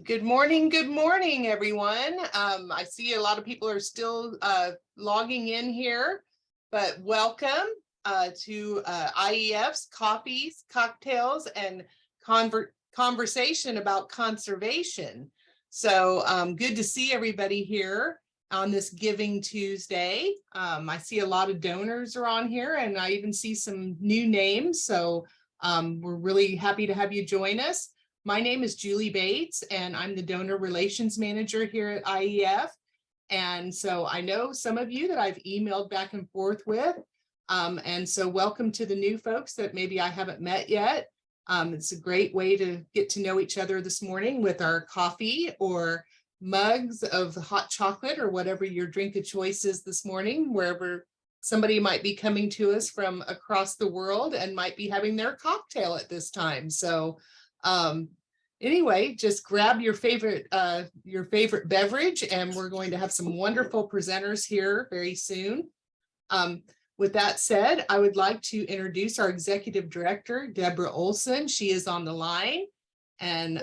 Good morning, everyone. I see a lot of people are still logging in here, but welcome to IEF's Coffees, Cocktails, and Conversation about Conservation. So good to see everybody here on this Giving Tuesday. I see a lot of donors are on here, and I even see some new names. So we're really happy to have you join us. My name is Julie Bates, and I'm the Donor Relations Manager here at IEF. And so I know some of you that I've emailed back and forth with. And so welcome to the new folks that maybe I haven't met yet. It's a great way to get to know each other this morning with our coffee or mugs of hot chocolate or whatever your drink of choice is this morning, wherever somebody might be coming to us from across the world and might be having their cocktail at this time. So anyway, just grab your favorite beverage, and we're going to have some wonderful presenters here very soon. With that said, I would like to introduce our Executive Director, Deborah Olson. She is on the line. And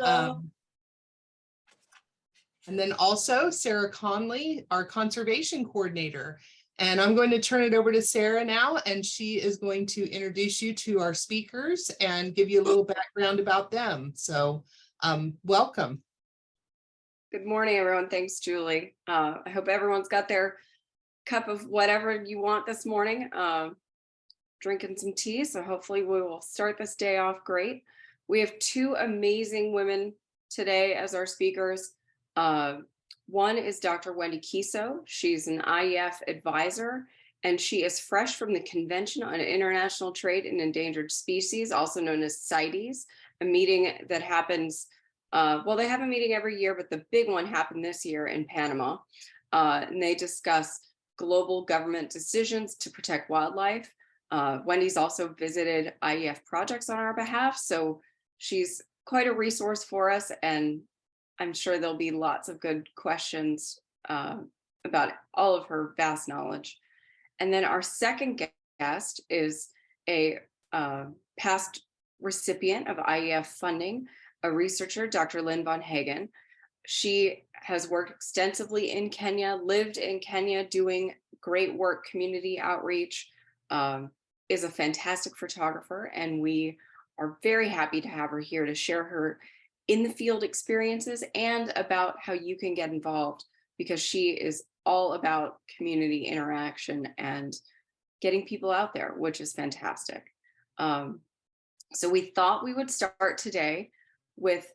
then also Sarah Conley, our Conservation Coordinator. And I'm going to turn it over to Sarah now, and she is going to introduce you to our speakers and give you a little background about them. So welcome. Good morning, everyone. Thanks, Julie. I hope everyone's got their cup of whatever you want this morning, drinking some tea. So hopefully we will start this day off great. We have two amazing women today as our speakers. One is Dr. Wendy Kiso. She's an IEF advisor, and she is fresh from the Convention on International Trade in Endangered Species, also known as CITES, a meeting that happens, well, they have a meeting every year, but the big one happened this year in Panama. And they discuss global government decisions to protect wildlife. Wendy's also visited IEF projects on our behalf, so she's quite a resource for us, and I'm sure there'll be lots of good questions about all of her vast knowledge. And then our second guest is a past recipient of IEF funding, a researcher, Dr. Lynn Von Hagen. She has worked extensively in Kenya, lived in Kenya doing great work, community outreach, is a fantastic photographer, and we are very happy to have her here to share her in the field experiences and about how you can get involved, because she is all about community interaction and getting people out there, which is fantastic. So we thought we would start today with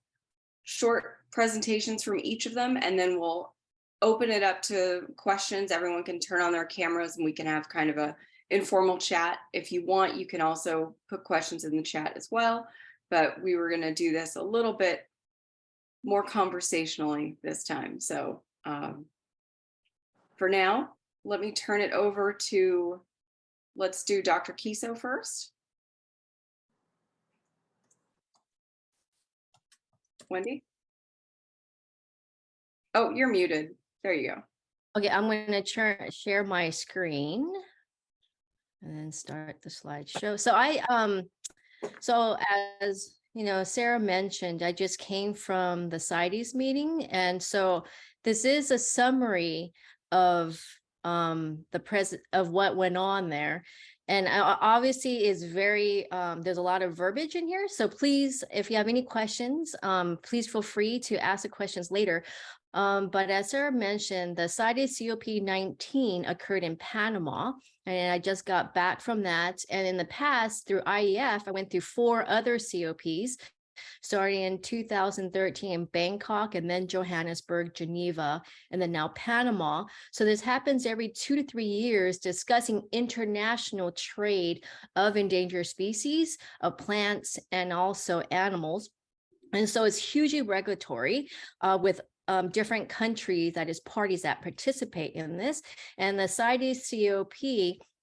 short presentations from each of them, and then we'll open it up to questions. Everyone can turn on their cameras and we can have kind of a informal chat. If you want, you can also put questions in the chat as well. But we were going to do this a little bit more conversationally this time. So for now, let me turn it over to, let's do Dr. Kiso first. Wendy? Oh, you're muted. There you go. Okay, I'm going to share my screen and then start the slideshow. So as you know, Sarah mentioned, I just came from the CITES meeting, and so this is a summary of what went on there. And obviously is very, there's a lot of verbiage in here. So please, if you have any questions, please feel free to ask the questions later. But as Sarah mentioned, the CITES COP19 occurred in Panama, and I just got back from that. And in the past, through IEF, I went through 4 other COPs, starting in 2013 in Bangkok, and then Johannesburg, Geneva, and then now Panama. So this happens every 2 to 3 years, discussing international trade of endangered species, of plants, and also animals. And so it's hugely regulatory with different countries, that is parties that participate in this. And the CITES COP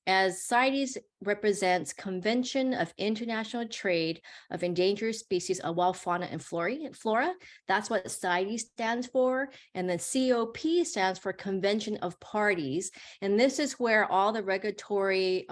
as CITES represents Convention of International Trade of Endangered Species of Wild Fauna and Flora. That's what CITES stands for. And then COP stands for Convention of Parties. And this is where all the regulatory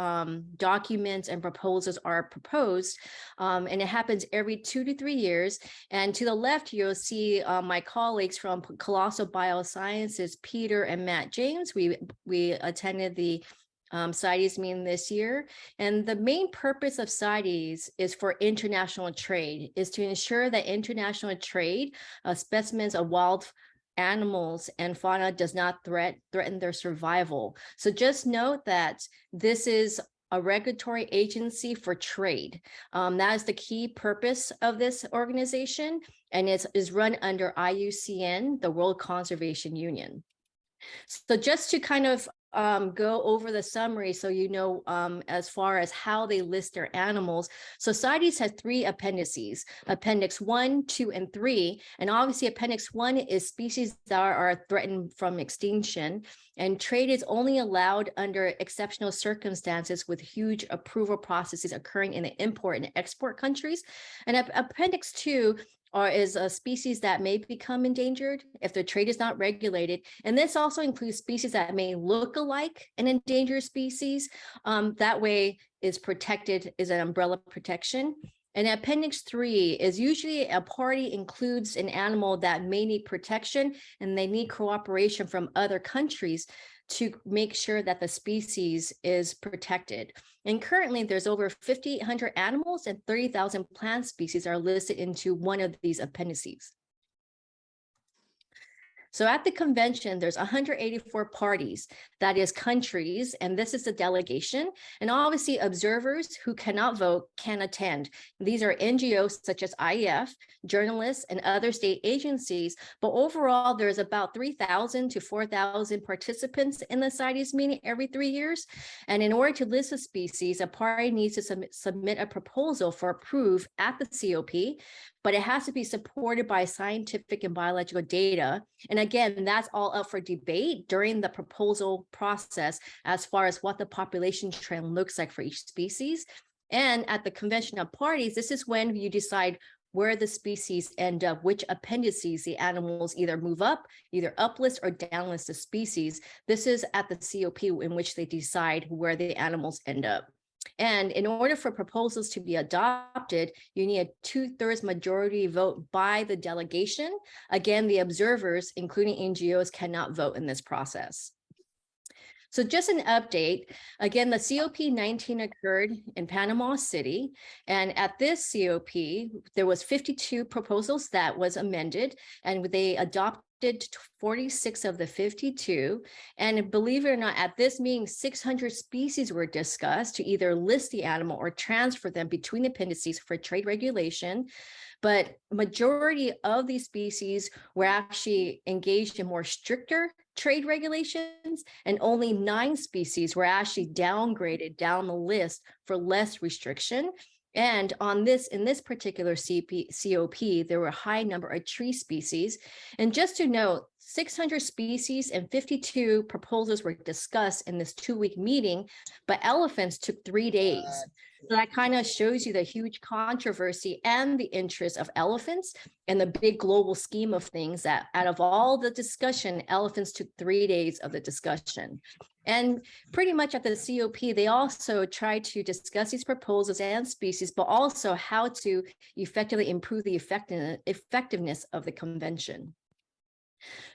documents and proposals are proposed. And it happens every 2 to 3 years. And to the left, you'll see my colleagues from Colossal Biosciences, Peter and Matt James. We attended the CITES meeting this year. And the main purpose of CITES is for international trade, is to ensure that international trade of specimens of wild animals and fauna does not threaten their survival. So just note that this is a regulatory agency for trade. That is the key purpose of this organization, and it is run under IUCN, the World Conservation Union. So just to kind of go over the summary so you know as far as how they list their animals. So CITES has 3 appendices, Appendix 1, 2, and 3. And obviously Appendix 1 is species that are threatened from extinction. And trade is only allowed under exceptional circumstances with huge approval processes occurring in the import and export countries. And Appendix 2 is a species that may become endangered if the trade is not regulated. And this also includes species that may look alike an endangered species. That way is protected, is an umbrella protection. And Appendix 3 is usually a party includes an animal that may need protection and they need cooperation from other countries to make sure that the species is protected. And currently there's over 5,800 animals and 30,000 plant species are listed into one of these appendices. So at the convention, there's 184 parties, that is countries, and this is the delegation. And obviously observers who cannot vote can attend. These are NGOs such as IEF, journalists, and other state agencies. But overall, there's about 3,000 to 4,000 participants in the CITES meeting every 3 years. And in order to list a species, a party needs to submit a proposal for approval at the COP, but it has to be supported by scientific and biological data. And again, that's all up for debate during the proposal process as far as what the population trend looks like for each species. And at the convention of parties, this is when you decide where the species end up, which appendices the animals either move up, either uplist or downlist the species. This is at the COP in which they decide where the animals end up. And in order for proposals to be adopted, you need a 2/3 majority vote by the delegation. Again, the observers, including NGOs, cannot vote in this process. So just an update, again, the COP19 occurred in Panama City. And at this COP, there was 52 proposals that was amended, and they adopted 46 of the 52. And believe it or not, at this meeting, 600 species were discussed to either list the animal or transfer them between appendices for trade regulation. But majority of these species were actually engaged in more stricter trade regulations, and only 9 species were actually downgraded down the list for less restriction. And on this, in this particular COP, there were a high number of tree species. And just to note, 600 species and 52 proposals were discussed in this 2-week meeting, but elephants took 3 days. So that kind of shows you the huge controversy and the interest of elephants and the big global scheme of things, that out of all the discussion, elephants took 3 days of the discussion. And pretty much at the COP, they also tried to discuss these proposals and species, but also how to effectively improve the effectiveness of the convention.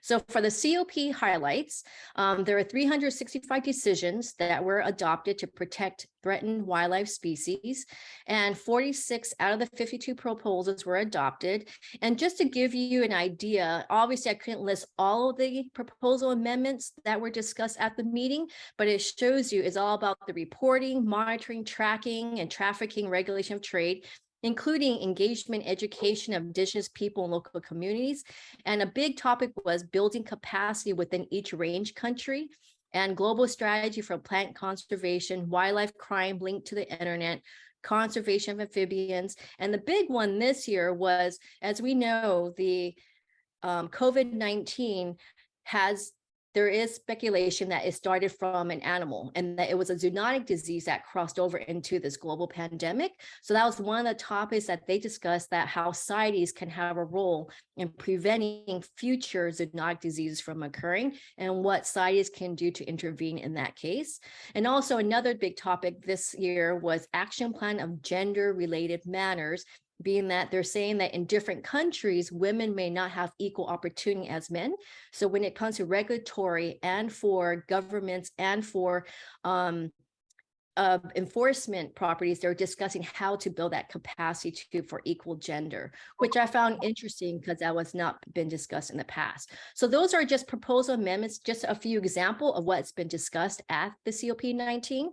So for the COP highlights, there are 365 decisions that were adopted to protect threatened wildlife species, and 46 out of the 52 proposals were adopted. And just to give you an idea, obviously I couldn't list all of the proposal amendments that were discussed at the meeting, but it shows you it's all about the reporting, monitoring, tracking, and trafficking regulation of trade, including engagement, education of Indigenous people and local communities. And a big topic was building capacity within each range country, and global strategy for plant conservation, wildlife crime linked to the internet, conservation of amphibians. And the big one this year was, as we know, the COVID-19 has there is speculation that it started from an animal and that it was a zoonotic disease that crossed over into this global pandemic. So that was one of the topics that they discussed, that how CITES can have a role in preventing future zoonotic diseases from occurring and what CITES can do to intervene in that case. And also another big topic this year was action plan of gender-related matters, being that they're saying that in different countries, women may not have equal opportunity as men. So when it comes to regulatory and for governments and for enforcement properties, they're discussing how to build that capacity for equal gender, which I found interesting because that was not been discussed in the past. So those are just proposal amendments, just a few examples of what's been discussed at the COP19.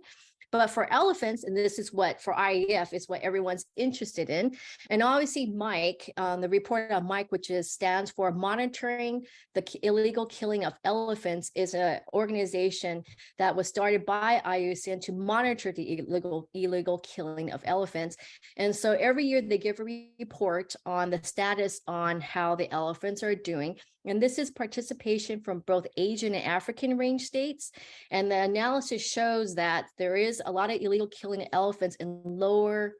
But for elephants, and this is what for IEF is what everyone's interested in. And obviously Mike, the report on Mike, which stands for Monitoring the Illegal Killing of Elephants, is an organization that was started by IUCN to monitor the illegal killing of elephants. And so every year they give a report on the status on how the elephants are doing. And this is participation from both Asian and African range states. And the analysis shows that there is a lot of illegal killing of elephants in lower,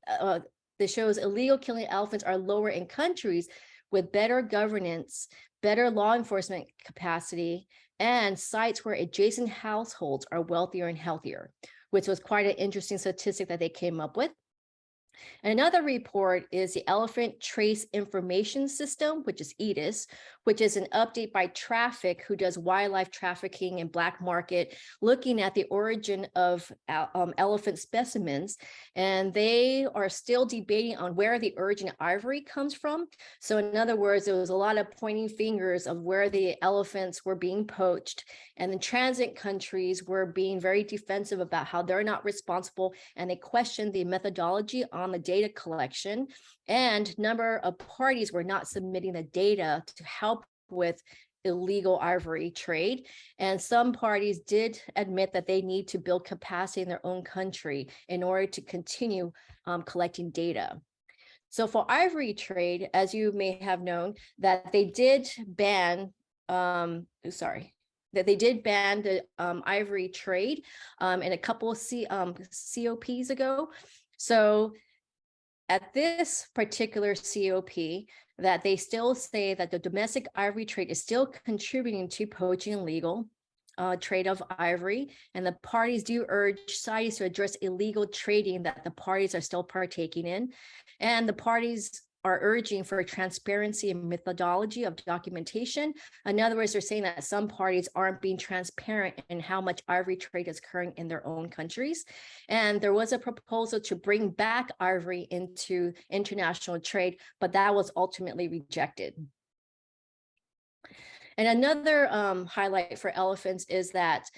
that shows illegal killing of elephants are lower in countries with better governance, better law enforcement capacity, and sites where adjacent households are wealthier and healthier, which was quite an interesting statistic that they came up with. And another report is the Elephant Trace Information System, which is ITES, which is an update by Traffic, who does wildlife trafficking and black market, looking at the origin of elephant specimens. And they are still debating on where the origin of ivory comes from. So in other words, there was a lot of pointing fingers of where the elephants were being poached, and the transit countries were being very defensive about how they're not responsible, and they questioned the methodology on the data collection, and number of parties were not submitting the data to help with illegal ivory trade. And some parties did admit that they need to build capacity in their own country in order to continue collecting data. So for ivory trade, as you may have known, that they did ban, that they did ban the ivory trade in a couple of COPs ago. So at this particular COP, that they still say that the domestic ivory trade is still contributing to poaching and illegal trade of ivory, and the parties do urge CITES to address illegal trading that the parties are still partaking in, and the parties are urging for transparency and methodology of documentation. In other words, they're saying that some parties aren't being transparent in how much ivory trade is occurring in their own countries. And there was a proposal to bring back ivory into international trade, but that was ultimately rejected. And another highlight for elephants is that,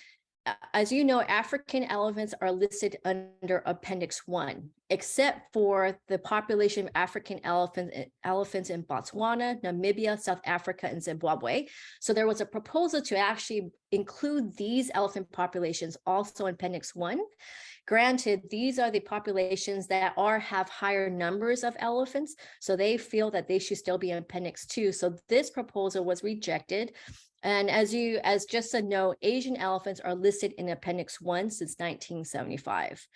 as you know, African elephants are listed under Appendix 1, except for the population of African elephants in Botswana, Namibia, South Africa, and Zimbabwe. So there was a proposal to actually include these elephant populations also in Appendix 1. Granted, these are the populations that have higher numbers of elephants, so they feel that they should still be in Appendix 2. So this proposal was rejected. And as just a note, Asian elephants are listed in Appendix 1 since 1975.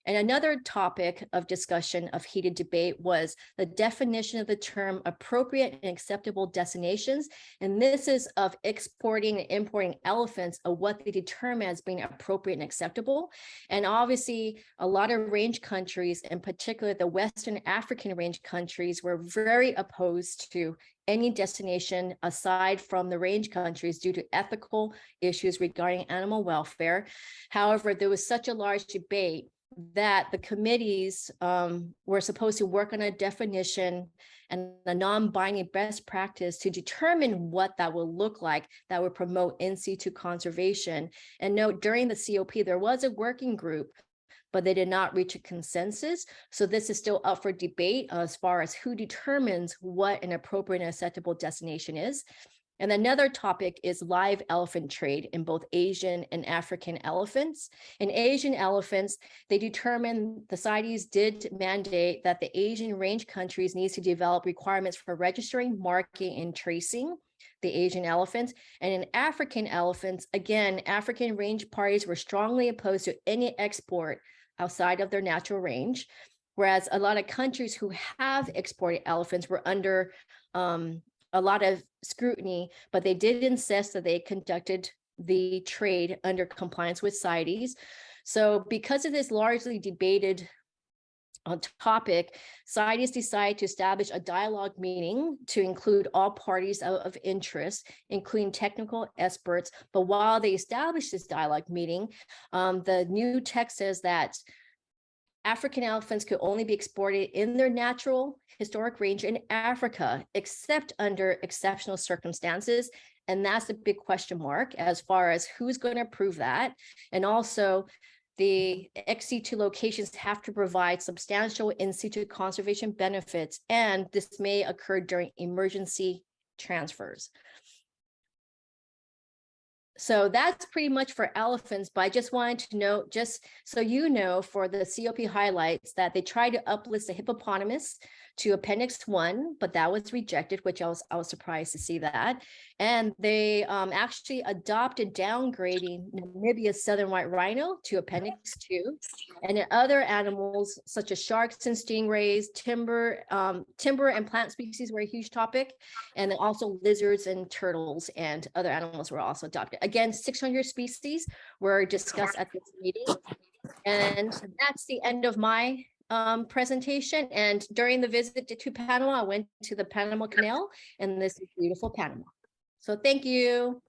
And another topic of discussion of heated debate was the definition of the term appropriate and acceptable destinations. And this is of exporting and importing elephants of what they determine as being appropriate and acceptable. And obviously, a lot of range countries, in particular the Western African range countries, were very opposed to any destination aside from the range countries due to ethical issues regarding animal welfare. However, there was such a large debate that the committees were supposed to work on a definition and a non-binding best practice to determine what that will look like that would promote in situ conservation. And note, during the COP, there was a working group, but they did not reach a consensus. So this is still up for debate as far as who determines what an appropriate and acceptable destination is. And another topic is live elephant trade in both Asian and African elephants. In Asian elephants, they determined, the CITES did mandate that the Asian range countries need to develop requirements for registering, marking, and tracing the Asian elephants. And in African elephants, again, African range parties were strongly opposed to any export outside of their natural range, whereas a lot of countries who have exported elephants were under a lot of scrutiny, but they did insist that they conducted the trade under compliance with CITES. So because of this largely debated topic, CITES decided to establish a dialogue meeting to include all parties of interest, including technical experts. But while they established this dialogue meeting, the new text says that African elephants could only be exported in their natural historic range in Africa, except under exceptional circumstances. And that's the big question mark as far as who's going to approve that. And also, the XC2 locations have to provide substantial in situ conservation benefits, and this may occur during emergency transfers. So that's pretty much for elephants, but I just wanted to note, just so you know, for the COP highlights, that they tried to uplist the hippopotamus to Appendix 1, but that was rejected, which I was surprised to see that. And they actually adopted downgrading Namibia's southern white rhino to Appendix 2. And then other animals such as sharks and stingrays, timber and plant species were a huge topic. And then also lizards and turtles and other animals were also adopted. Again, 600 species were discussed at this meeting. And that's the end of my presentation. And during the visit to Panama, I went to the Panama Canal, and this is beautiful Panama. So thank you.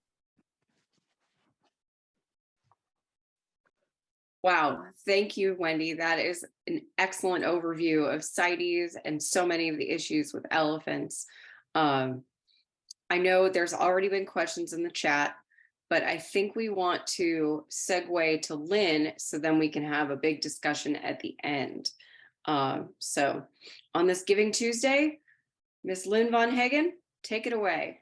Wow, thank you, Wendy. That is an excellent overview of CITES and so many of the issues with elephants. I know there's already been questions in the chat, but I think we want to segue to Lynn so then we can have a big discussion at the end. So on this Giving Tuesday, Ms. Lynn Von Hagen, take it away.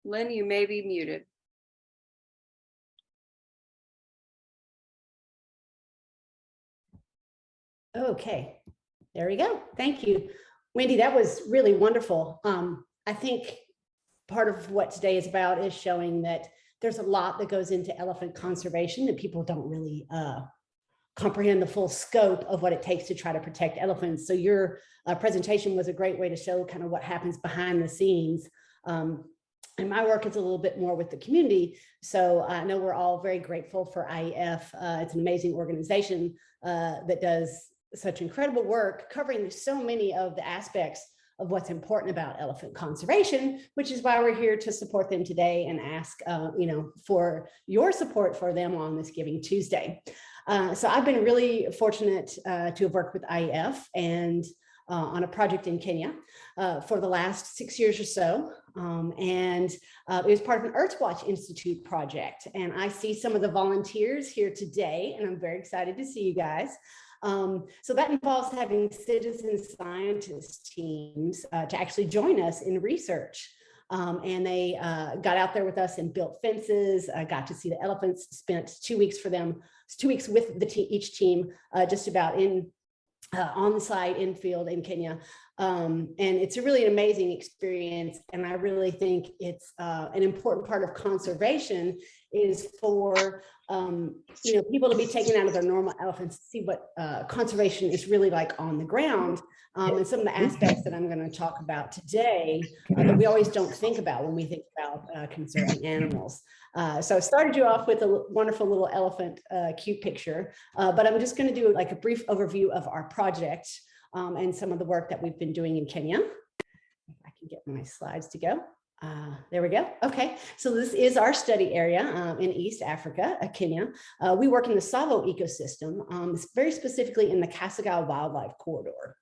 Lynn, you may be muted. Okay, there we go. Thank you, Wendy. That was really wonderful. I think part of what today is about is showing that there's a lot that goes into elephant conservation that people don't really comprehend the full scope of what it takes to try to protect elephants. So your presentation was a great way to show kind of what happens behind the scenes. And my work is a little bit more with the community. So I know we're all very grateful for IEF. It's an amazing organization that does such incredible work covering so many of the aspects of what's important about elephant conservation, which is why we're here to support them today and ask, for your support for them on this Giving Tuesday. So I've been really fortunate to have worked with IEF and on a project in Kenya for the last 6 years or so. It was part of an Earthwatch Institute project. And I see some of the volunteers here today, and I'm very excited to see you guys. So that involves having citizen scientist teams to actually join us in research. And they got out there with us and built fences, got to see the elephants, spent 2 weeks for them, 2 weeks with each team, just about on the site in field in Kenya. And it's a really amazing experience. And I really think it's an important part of conservation is for people to be taken out of their normal elephants to see what conservation is really like on the ground. And some of the aspects that I'm going to talk about today that we always don't think about when we think about conserving animals. So I started you off with a wonderful little elephant cute picture, but I'm just going to do like a brief overview of our project and some of the work that we've been doing in Kenya. If I can get my slides to go. There we go. Okay, so this is our study area in East Africa, Kenya. We work in the Tsavo ecosystem, very specifically in the Kasagao Wildlife Corridor.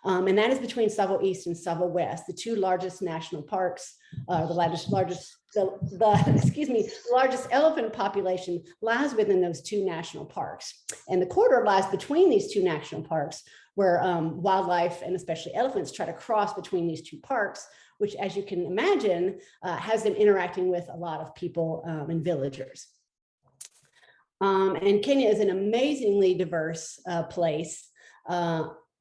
And that is between Tsavo East and Tsavo West, the two largest national parks. The largest elephant population lies within those two national parks. And the corridor lies between these two national parks where wildlife and especially elephants try to cross between these two parks, which, as you can imagine, has them interacting with a lot of people and villagers. And Kenya is an amazingly diverse place.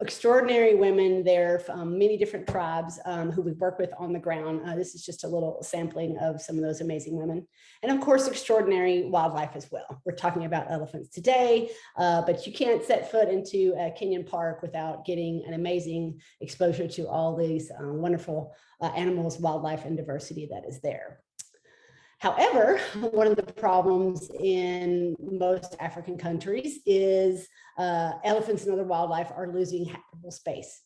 Extraordinary women there from many different tribes who we've worked with on the ground. This is just a little sampling of some of those amazing women. And of course, extraordinary wildlife as well. We're talking about elephants today, but you can't set foot into a Kenyan park without getting an amazing exposure to all these wonderful animals, wildlife, and diversity that is there. However, one of the problems in most African countries is elephants and other wildlife are losing habitable space.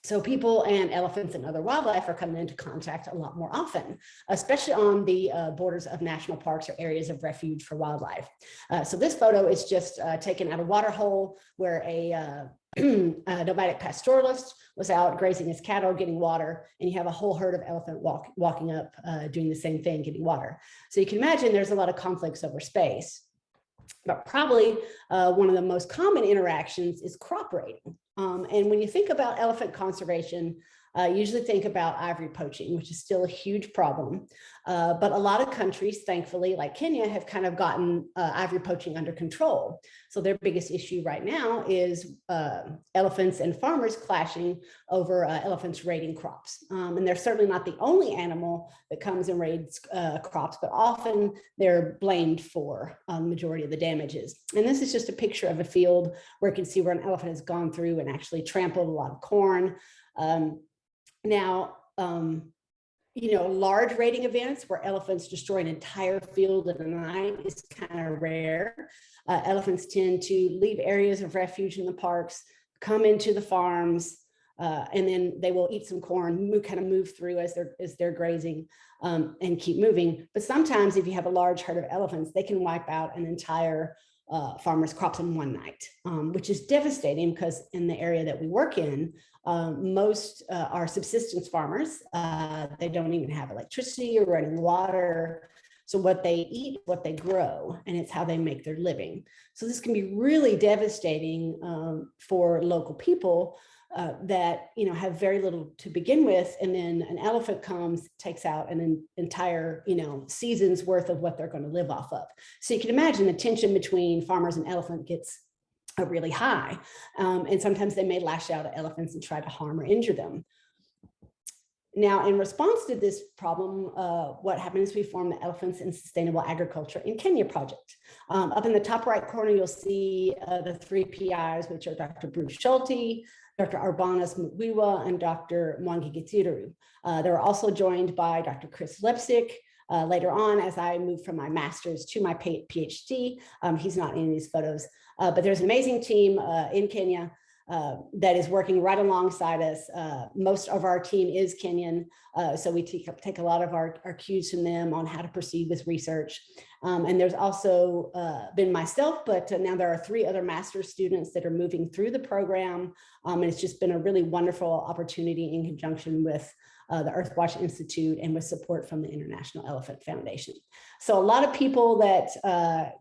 So people and elephants and other wildlife are coming into contact a lot more often, especially on the borders of national parks or areas of refuge for wildlife. So this photo is just taken at a water hole where a nomadic pastoralist was out grazing his cattle, getting water, and you have a whole herd of elephant walking up, doing the same thing, getting water. So you can imagine there's a lot of conflicts over space. But probably one of the most common interactions is crop raiding. And when you think about elephant conservation, usually think about ivory poaching, which is still a huge problem. But a lot of countries, thankfully, like Kenya, have kind of gotten ivory poaching under control. So their biggest issue right now is elephants and farmers clashing over elephants raiding crops. And they're certainly not the only animal that comes and raids crops, but often they're blamed for the majority of the damages. And this is just a picture of a field where you can see where an elephant has gone through and actually trampled a lot of corn. You know, large raiding events where elephants destroy an entire field in a night is kind of rare. Elephants tend to leave areas of refuge in the parks, come into the farms, and then they will eat some corn, kind of move through as they're grazing, and keep moving. But sometimes if you have a large herd of elephants, they can wipe out an entire farmers' crops in one night, which is devastating because in the area that we work in, most are subsistence farmers. They don't even have electricity or running water. So what they eat, what they grow, and it's how they make their living. So this can be really devastating for local people that, you know, have very little to begin with, and then an elephant comes, takes out an entire, you know, season's worth of what they're going to live off of. So you can imagine the tension between farmers and elephant gets really high, and sometimes they may lash out at elephants and try to harm or injure them. Now, in response to this problem, what happened is we formed the Elephants in Sustainable Agriculture in Kenya project. Up in the top right corner, you'll see the 3 PIs, which are Dr. Bruce Schulte, Dr. Arbanas Mutwiwa, and Dr. Mwangi Gitiru. They were also joined by Dr. Chris Lepsick. Later on, as I moved from my master's to my PhD, he's not in these photos, but there's an amazing team in Kenya that is working right alongside us. Most of our team is Kenyan, so we take a lot of our cues from them on how to proceed with research. And there's also been myself, but now there are 3 other master's students that are moving through the program. And it's just been a really wonderful opportunity in conjunction with the Earthwatch Institute and with support from the International Elephant Foundation. So a lot of people that,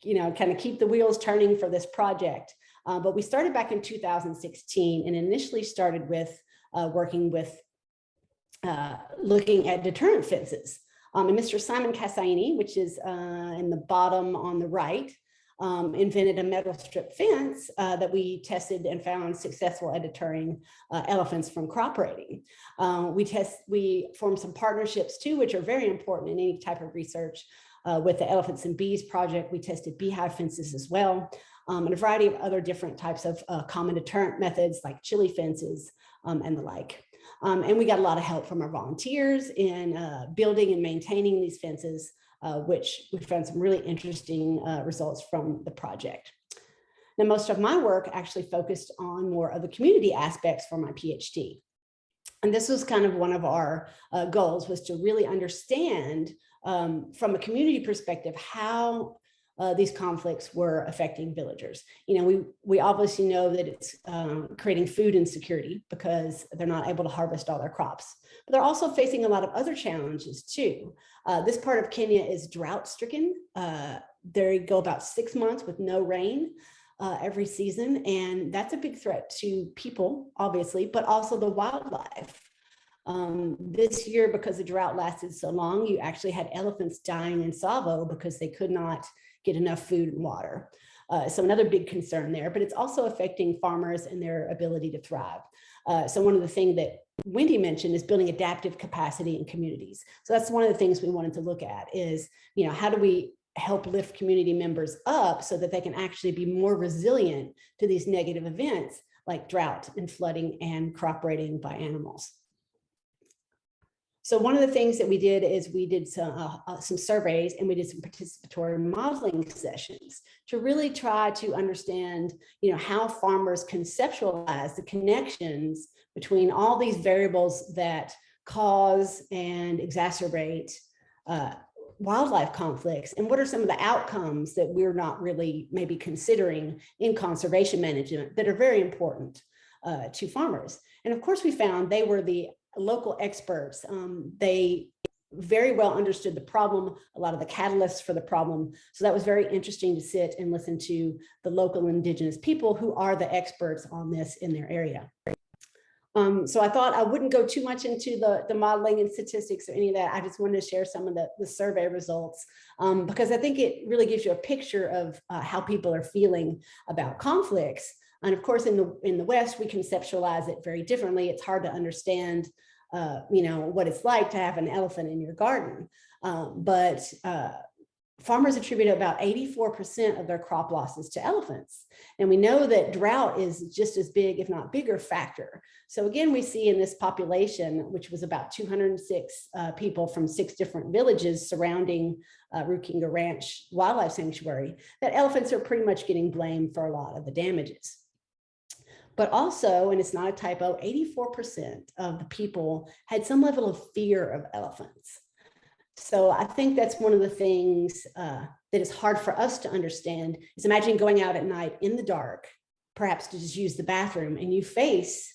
you know, kind of keep the wheels turning for this project. But we started back in 2016 and initially started with working with looking at deterrent fences. And Mr. Simon Kasaini, which is in the bottom on the right, invented a metal strip fence that we tested and found successful at deterring elephants from crop raiding. We formed some partnerships too, which are very important in any type of research. With the Elephants and Bees project, we tested beehive fences as well, and a variety of other different types of common deterrent methods like chili fences and the like. And we got a lot of help from our volunteers in building and maintaining these fences, which we found some really interesting results from the project. Now, most of my work actually focused on more of the community aspects for my PhD. And this was kind of one of our goals, was to really understand from a community perspective how these conflicts were affecting villagers. You know, we obviously know that it's creating food insecurity because they're not able to harvest all their crops, but they're also facing a lot of other challenges too. This part of Kenya is drought stricken. They go about 6 months with no rain every season, and that's a big threat to people, obviously, but also the wildlife. This year, because the drought lasted so long, you actually had elephants dying in Tsavo because they could not get enough food and water. So another big concern there, but it's also affecting farmers and their ability to thrive. So one of the things that Wendy mentioned is building adaptive capacity in communities. So that's one of the things we wanted to look at is, how do we help lift community members up so that they can actually be more resilient to these negative events like drought and flooding and crop raiding by animals. So one of the things that we did is we did some surveys and we did some participatory modeling sessions to really try to understand, how farmers conceptualize the connections between all these variables that cause and exacerbate wildlife conflicts, and what are some of the outcomes that we're not really maybe considering in conservation management that are very important to farmers. And of course, we found they were the local experts. They very well understood the problem, a lot of the catalysts for the problem. So that was very interesting to sit and listen to the local indigenous people who are the experts on this in their area. So I thought I wouldn't go too much into the modeling and statistics or any of that. I just wanted to share some of the survey results because I think it really gives you a picture of how people are feeling about conflicts. And of course, in the West, we conceptualize it very differently. It's hard to understand, what it's like to have an elephant in your garden. But farmers attribute about 84% of their crop losses to elephants. And we know that drought is just as big, if not bigger, factor. So again, we see in this population, which was about 206 people from 6 different villages surrounding Rukinga Ranch Wildlife Sanctuary, that elephants are pretty much getting blamed for a lot of the damages. But also, and it's not a typo, 84% of the people had some level of fear of elephants. So I think that's one of the things that is hard for us to understand is imagine going out at night in the dark, perhaps to just use the bathroom, and you face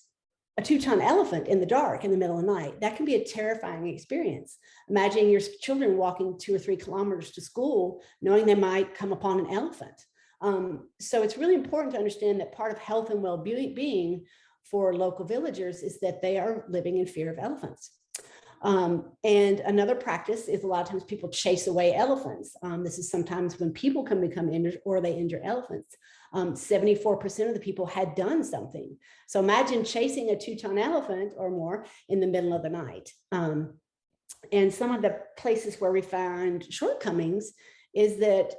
a 2-ton elephant in the dark in the middle of the night. That can be a terrifying experience. Imagine your children walking 2 or 3 kilometers to school, knowing they might come upon an elephant. So it's really important to understand that part of health and well-being for local villagers is that they are living in fear of elephants. And another practice is a lot of times people chase away elephants. This is sometimes when people can become injured or they injure elephants. 74% of the people had done something. So imagine chasing a 2-ton elephant or more in the middle of the night. And some of the places where we found shortcomings is that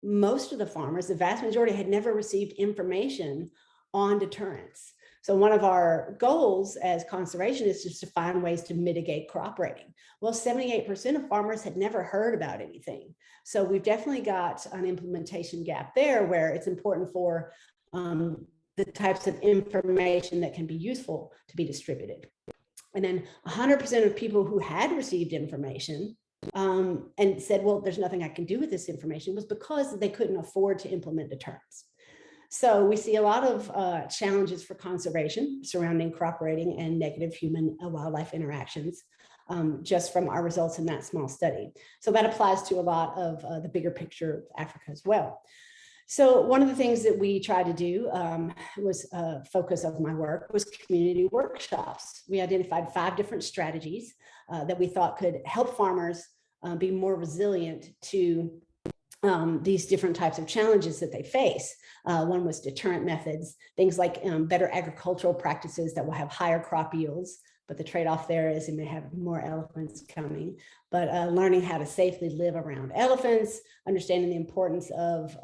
most of the farmers, the vast majority, had never received information on deterrence. So one of our goals as conservationists is to find ways to mitigate crop raiding. Well, 78% of farmers had never heard about anything. So we've definitely got an implementation gap there where it's important for the types of information that can be useful to be distributed. And then 100% of people who had received information and said, well, there's nothing I can do with this information, was because they couldn't afford to implement deterrence. So we see a lot of challenges for conservation surrounding crop raiding and negative human-wildlife interactions just from our results in that small study. So that applies to a lot of the bigger picture of Africa as well. So one of the things that we tried to do was a focus of my work was community workshops. We identified 5 different strategies that we thought could help farmers be more resilient to these different types of challenges that they face. One was deterrent methods, things like better agricultural practices that will have higher crop yields, but the trade-off there is you may have more elephants coming, but learning how to safely live around elephants, understanding the importance of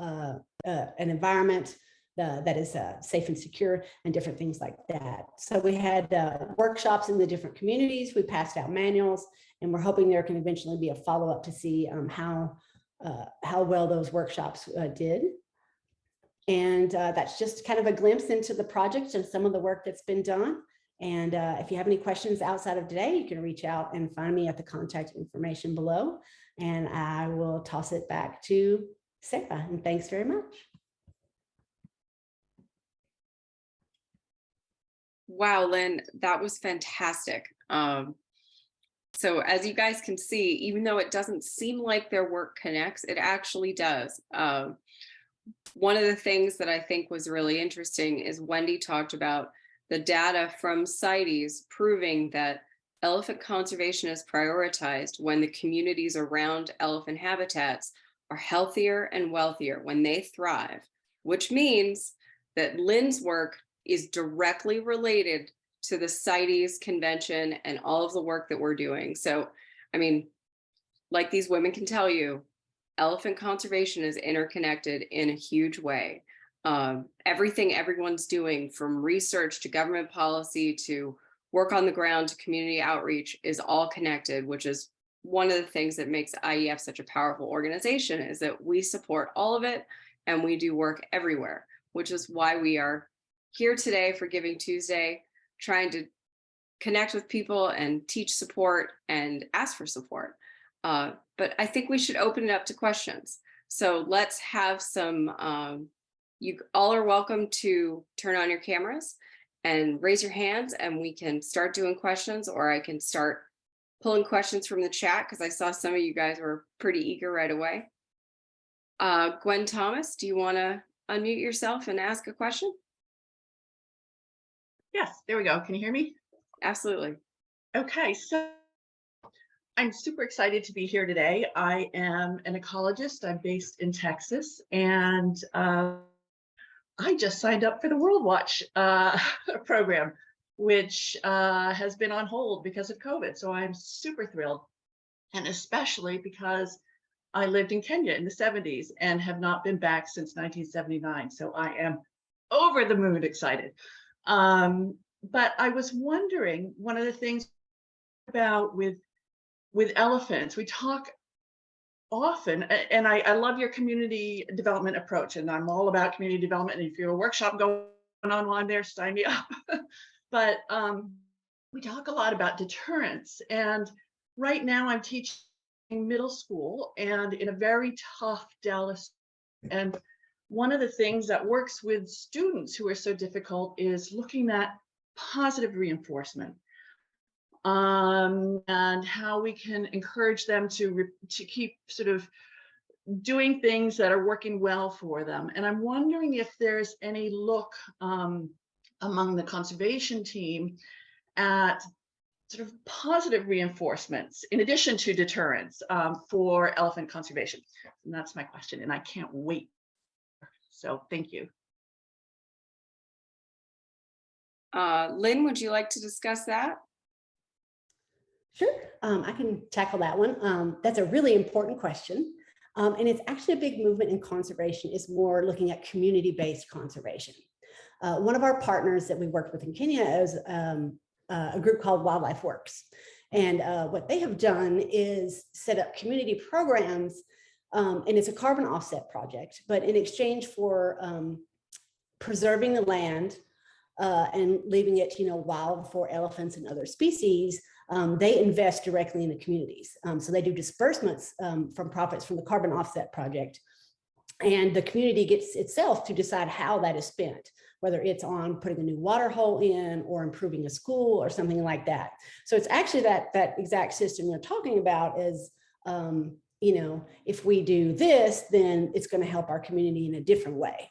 an environment that is safe and secure, and different things like that. So we had workshops in the different communities. We passed out manuals, and we're hoping there can eventually be a follow-up to see how well those workshops did. And that's just kind of a glimpse into the project and some of the work that's been done. And if you have any questions outside of today, you can reach out and find me at the contact information below, and I will toss it back to Sarah. And thanks very much. Wow, Lynn, that was fantastic. So as you guys can see, even though it doesn't seem like their work connects, it actually does. One of the things that I think was really interesting is Wendy talked about the data from CITES proving that elephant conservation is prioritized when the communities around elephant habitats are healthier and wealthier when they thrive, which means that Lynn's work is directly related to the CITES convention and all of the work that we're doing. So, I mean, like these women can tell you, elephant conservation is interconnected in a huge way. Everything everyone's doing, from research to government policy to work on the ground to community outreach, is all connected, which is one of the things that makes IEF such a powerful organization, is that we support all of it and we do work everywhere, which is why we are here today for Giving Tuesday, trying to connect with people and teach support and ask for support. But I think we should open it up to questions. So let's have some, you all are welcome to turn on your cameras and raise your hands, and we can start doing questions, or I can start pulling questions from the chat because I saw some of you guys were pretty eager right away. Gwen Thomas, do you want to unmute yourself and ask a question? Yes, there we go. Can you hear me? Absolutely. Okay, so I'm super excited to be here today. I am an ecologist. I'm based in Texas, and I just signed up for the World Watch program, which has been on hold because of COVID. So I'm super thrilled, and especially because I lived in Kenya in the 70s and have not been back since 1979. So I am over the moon excited. But I was wondering, one of the things about with elephants, we talk often, and I love your community development approach, and I'm all about community development. And if you have a workshop going on while I'm there, sign me up. But we talk a lot about deterrence. And right now I'm teaching middle school and in a very tough Dallas. And one of the things that works with students who are so difficult is looking at positive reinforcement, and how we can encourage them to keep sort of doing things that are working well for them. And I'm wondering if there's any look among the conservation team at sort of positive reinforcements in addition to deterrence for elephant conservation. And that's my question, and I can't wait. So thank you. Lynn, would you like to discuss that? Sure, I can tackle that one. That's a really important question. And it's actually a big movement in conservation, is more looking at community-based conservation. One of our partners that we worked with in Kenya is a group called Wildlife Works. And what they have done is set up community programs, and it's a carbon offset project, but in exchange for preserving the land and leaving it, wild for elephants and other species, they invest directly in the communities. So they do disbursements from profits from the carbon offset project, and the community gets itself to decide how that is spent, whether it's on putting a new water hole in or improving a school or something like that. So it's actually that exact system you're talking about is, if we do this, then it's going to help our community in a different way.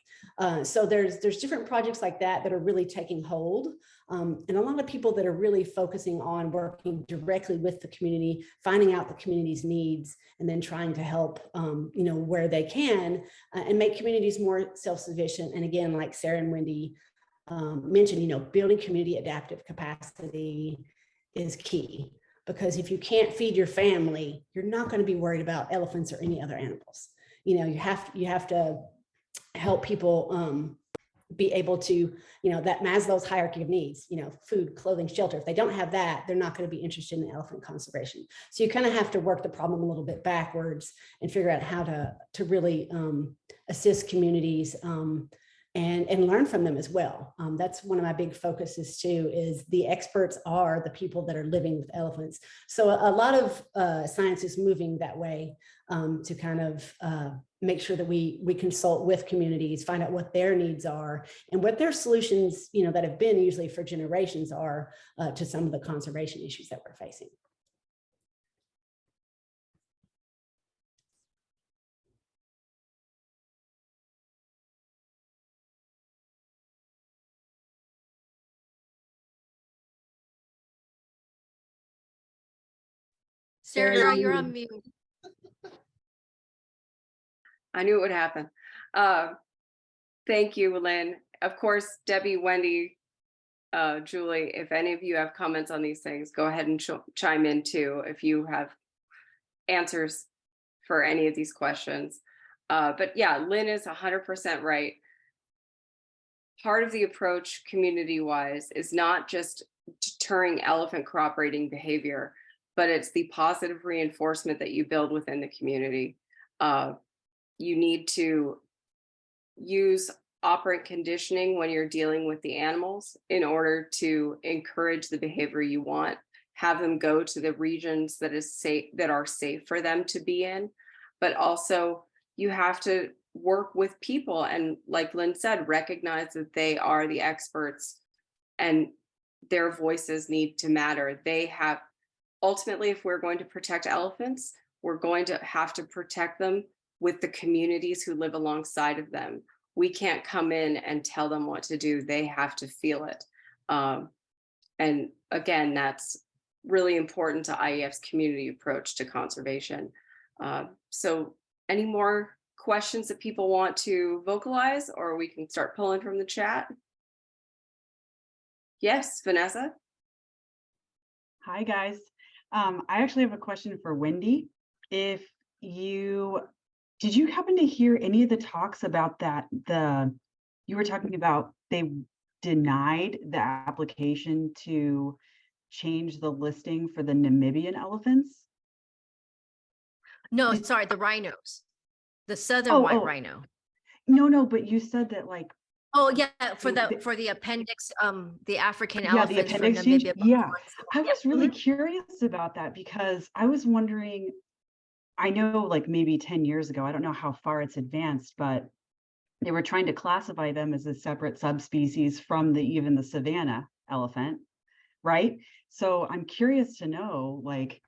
So there's different projects like that that are really taking hold. And a lot of people that are really focusing on working directly with the community, finding out the community's needs, and then trying to help, where they can, and make communities more self-sufficient. And again, like Sarah and Wendy mentioned, building community adaptive capacity is key. Because if you can't feed your family, you're not going to be worried about elephants or any other animals. You have to help people be able to, that Maslow's hierarchy of needs, food, clothing, shelter. If they don't have that, they're not going to be interested in elephant conservation. So you kind of have to work the problem a little bit backwards and figure out how to really assist communities and learn from them as well. That's one of my big focuses too, is the experts are the people that are living with elephants. So a lot of science is moving that way to kind of make sure that we consult with communities, find out what their needs are and what their solutions, that have been usually for generations are to some of the conservation issues that we're facing. Sarah, you're on mute. I knew it would happen. Thank you, Lynn. Of course, Debbie, Wendy, Julie, if any of you have comments on these things, go ahead and chime in too if you have answers for any of these questions. But yeah, Lynn is 100% right. Part of the approach community-wise is not just deterring elephant cooperating behavior, but it's the positive reinforcement that you build within the community. You need to use operant conditioning when you're dealing with the animals in order to encourage the behavior you want. Have them go to the regions that are safe for them to be in, but also you have to work with people and, like Lynn said, recognize that they are the experts and their voices need to matter. They have, ultimately, if we're going to protect elephants, we're going to have to protect them with the communities who live alongside of them. We can't come in and tell them what to do. They have to feel it. And again, that's really important to IEF's community approach to conservation. So any more questions that people want to vocalize, or we can start pulling from the chat? Yes, Vanessa. Hi, guys. I actually have a question for Wendy. Did you happen to hear any of the talks about that? You were talking about they denied the application to change the listing for the Namibian elephants? No, sorry, the rhinos, the southern white rhino. No, but you said that like. Oh yeah, for the appendix, the African Yeah, the elephants appendix for change. Namibia. Yeah, I was really curious about that because I was wondering, I know like maybe 10 years ago, I don't know how far it's advanced, but they were trying to classify them as a separate subspecies from even the savanna elephant, right? So I'm curious to know, like,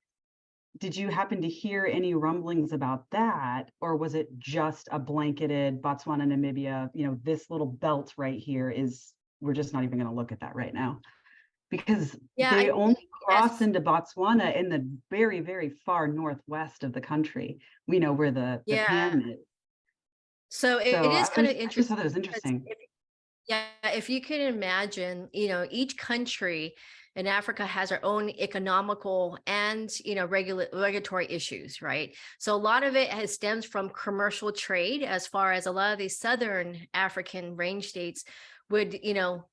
did you happen to hear any rumblings about that? Or was it just a blanketed Botswana, Namibia, this little belt right here we're just not even going to look at that right now? Because they only cross into Botswana in the very, very far northwest of the country. We know where the pan is. So it is kind of interesting. I just thought that was interesting. If you can imagine, each country in Africa has their own economical and, regulatory issues, right? So a lot of it stems from commercial trade, as far as a lot of these Southern African range states would,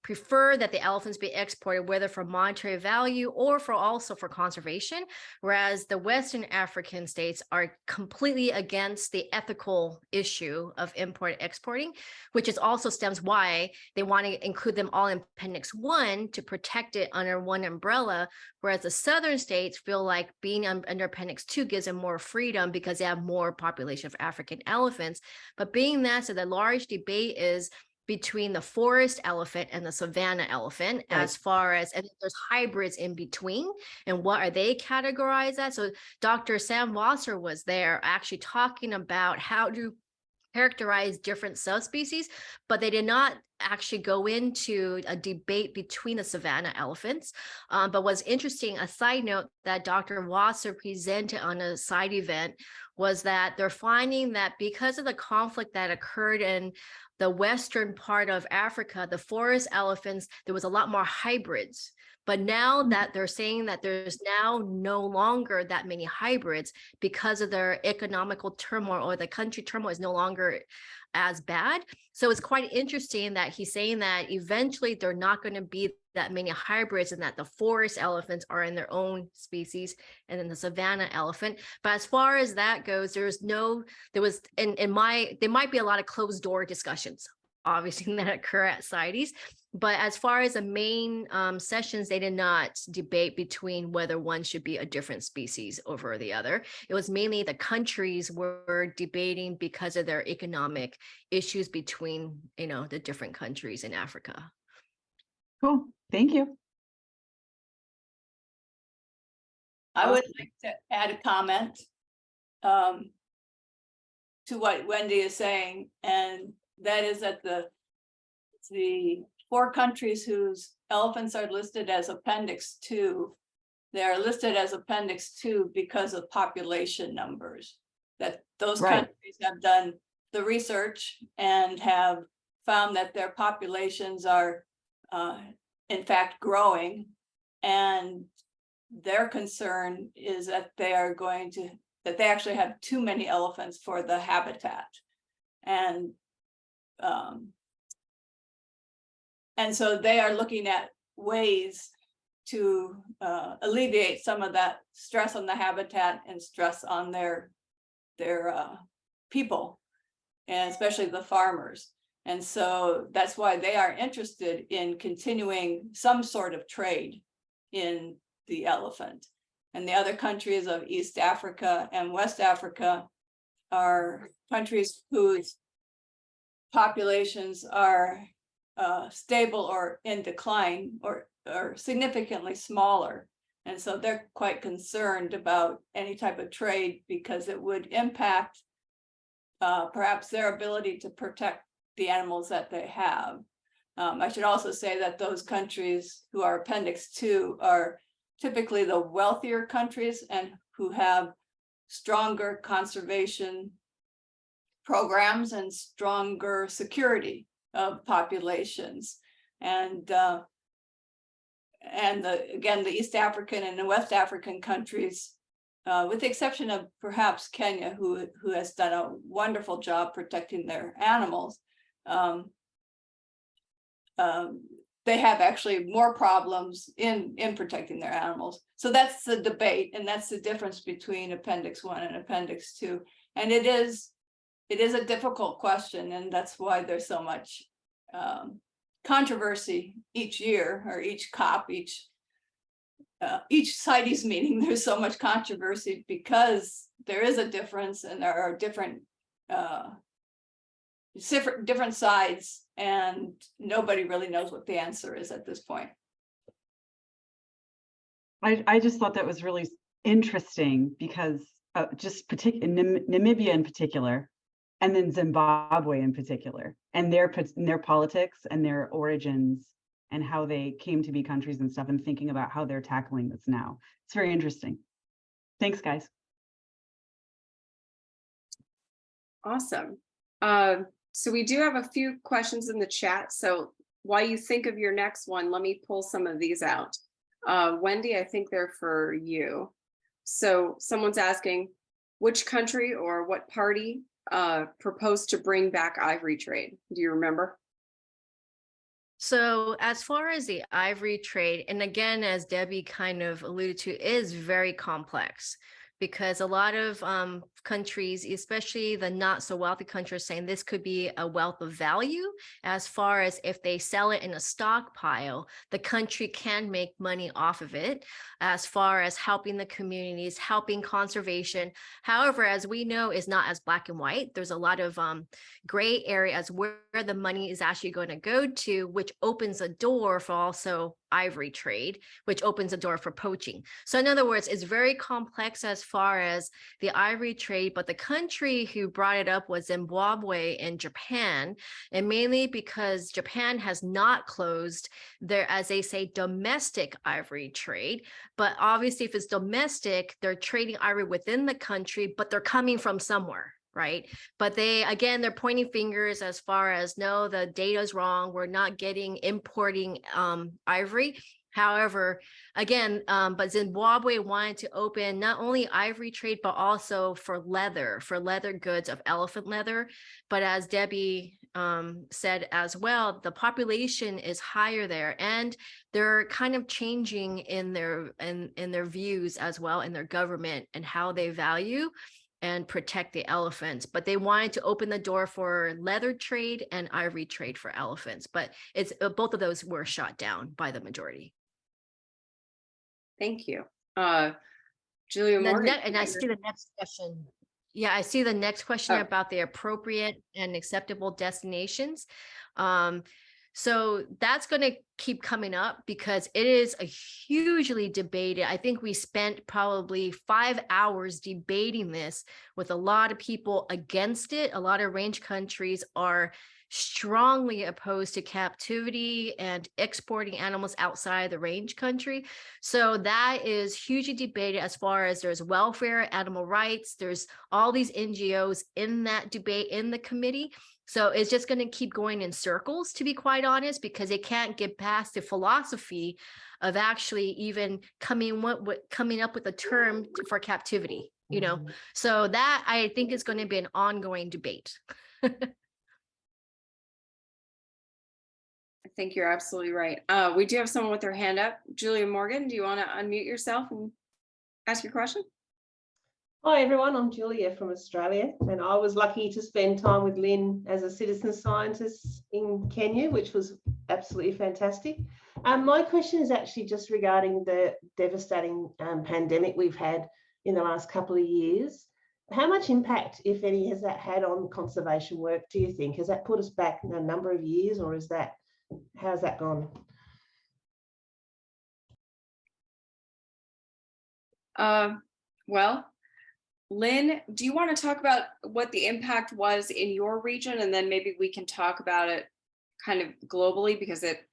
prefer that the elephants be exported, whether for monetary value or also for conservation, whereas the Western African states are completely against the ethical issue of exporting, which is also stems why they want to include them all in Appendix 1 to protect it under one umbrella, whereas the Southern states feel like being under Appendix 2 gives them more freedom because they have more population of African elephants. But being that, so the large debate is between the forest elephant and the savanna elephant, right, as far as, and there's hybrids in between, and what are they categorized as? So Dr. Sam Wasser was there actually talking about how to characterize different subspecies, but they did not actually go into a debate between the savanna elephants. But what's interesting, a side note that Dr. Wasser presented on a side event was that they're finding that because of the conflict that occurred in the western part of Africa, the forest elephants, there was a lot more hybrids. But now that they're saying that there's now no longer that many hybrids because of their economical turmoil, or the country turmoil is no longer as bad. So it's quite interesting that he's saying that eventually they're not going to be that many hybrids, and that the forest elephants are in their own species, and then the savanna elephant. But as far as that goes, there might be a lot of closed door discussions, obviously, that occur at CITES. But as far as the main sessions, they did not debate between whether one should be a different species over the other. It was mainly the countries were debating because of their economic issues between, the different countries in Africa. Cool. Thank you. I would like to add a comment to what Wendy is saying, and that is that the 4 countries whose elephants are listed as Appendix 2, they are listed as Appendix 2 because of population numbers, that those countries have done the research and have found that their populations are in fact growing, and their concern is that they actually have too many elephants for the habitat. And so they are looking at ways to alleviate some of that stress on the habitat and stress on their people, and especially the farmers. And so that's why they are interested in continuing some sort of trade in the elephant. And the other countries of East Africa and West Africa are countries whose populations are stable or in decline, or significantly smaller. And so they're quite concerned about any type of trade, because it would impact perhaps their ability to protect the animals that they have. I should also say that those countries who are Appendix 2 are typically the wealthier countries and who have stronger conservation programs and stronger security of populations. And again, the East African and the West African countries, with the exception of perhaps Kenya, who has done a wonderful job protecting their animals, they have actually more problems in protecting their animals. So that's the debate, and that's the difference between Appendix 1 and Appendix 2. And it is a difficult question, and that's why there's so much controversy each year, or each COP, each CITES meeting. There's so much controversy because there is a difference, and there are different sides, and nobody really knows what the answer is at this point. I just thought that was really interesting, because just Namibia in particular, and then Zimbabwe in particular, and their politics and their origins and how they came to be countries and stuff, and thinking about how they're tackling this now. It's very interesting. Thanks, guys. Awesome. So we do have a few questions in the chat. So while you think of your next one, let me pull some of these out. Wendy, I think they're for you. So someone's asking, which country or what party proposed to bring back ivory trade? Do you remember? So as far as the ivory trade, and again, as Debbie kind of alluded to, is very complex, because a lot of countries, especially the not so wealthy countries, saying this could be a wealth of value, as far as if they sell it in a stockpile, the country can make money off of it, as far as helping the communities, helping conservation. However, as we know, is not as black and white. There's a lot of gray areas where the money is actually going to go to, which opens a door for also ivory trade, which opens a door for poaching. So in other words, it's very complex as far as the ivory trade, but the country who brought it up was Zimbabwe and Japan, and mainly because Japan has not closed their, as they say, domestic ivory trade. But obviously, if it's domestic, they're trading ivory within the country, but they're coming from somewhere, right? But they're pointing fingers as far as, no, the data is wrong, we're not importing ivory. However, again, but Zimbabwe wanted to open not only ivory trade, but also for leather goods of elephant leather. But as Debbie said as well, the population is higher there, and they're kind of changing in their views as well, in their government and how they value and protect the elephants. But they wanted to open the door for leather trade and ivory trade for elephants. But it's both of those were shot down by the majority. Thank you. Julia Morgan. And I see the next question. Yeah, I see the next question about the appropriate and acceptable destinations. So that's going to keep coming up because it is a hugely debated. I think we spent probably 5 hours debating this with a lot of people against it. A lot of range countries are strongly opposed to captivity and exporting animals outside the range country. So that is hugely debated as far as there's welfare, animal rights, there's all these NGOs in that debate in the committee. So it's just going to keep going in circles, to be quite honest, because they can't get past the philosophy of actually even coming up with a term for captivity, you know. So that I think is going to be an ongoing debate. I think you're absolutely right. We do have someone with their hand up. Julia Morgan, do you want to unmute yourself and ask your question? Hi everyone, I'm Julia from Australia, and I was lucky to spend time with Lynn as a citizen scientist in Kenya, which was absolutely fantastic. My question is actually just regarding the devastating pandemic we've had in the last couple of years. How much impact, if any, has that had on conservation work, do you think? Has that put us back in a number of years, or is that, how's that gone? Well, Lynn, do you want to talk about what the impact was in your region, and then maybe we can talk about it kind of globally, because it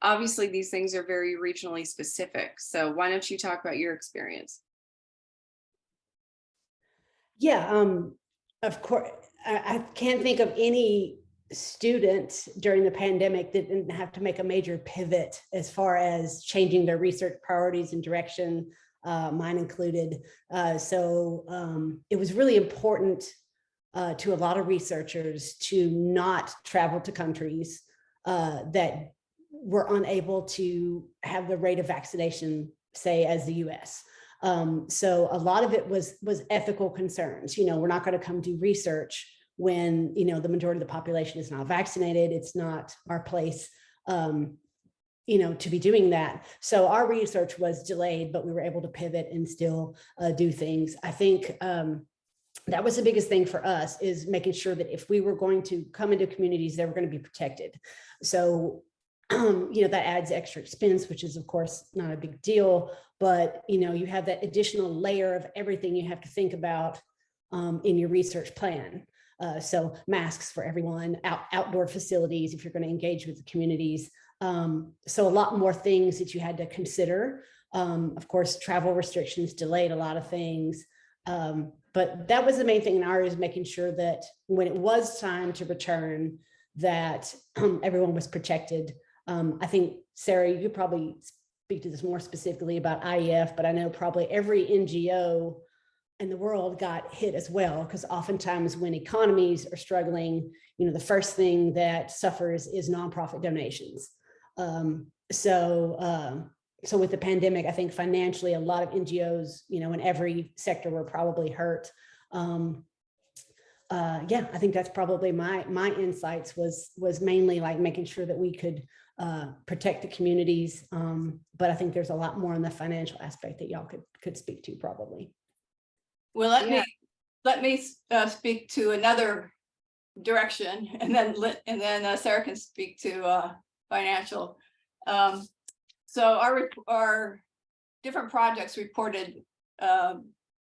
obviously these things are very regionally specific. So why don't you talk about your experience? Yeah, of course, I can't think of any student during the pandemic that didn't have to make a major pivot as far as changing their research priorities and direction, mine included. So it was really important to a lot of researchers to not travel to countries that were unable to have the rate of vaccination, say, as the US. So a lot of it was ethical concerns. You know, we're not going to come do research when, you know, the majority of the population is not vaccinated. It's not our place, you know, to be doing that. So our research was delayed, but we were able to pivot and still do things. I think that was the biggest thing for us, is making sure that if we were going to come into communities, they were going to be protected. So you know, that adds extra expense, which is of course not a big deal, but you know, you have that additional layer of everything you have to think about in your research plan. So masks for everyone, outdoor facilities if you're going to engage with the communities. So a lot more things that you had to consider. Of course, travel restrictions delayed a lot of things. But that was the main thing in ours, making sure that when it was time to return, that everyone was protected. I think, Sarah, you could probably speak to this more specifically about IEF, but I know probably every NGO in the world got hit as well, because oftentimes when economies are struggling, you know, the first thing that suffers is nonprofit donations. So with the pandemic, I think financially, a lot of NGOs, you know, in every sector were probably hurt. Yeah, I think that's probably my insights was mainly like making sure that we could protect the communities. But I think there's a lot more on the financial aspect that y'all could speak to probably. Well, let me speak to another direction, and then Sarah can speak to financial. So our different projects reported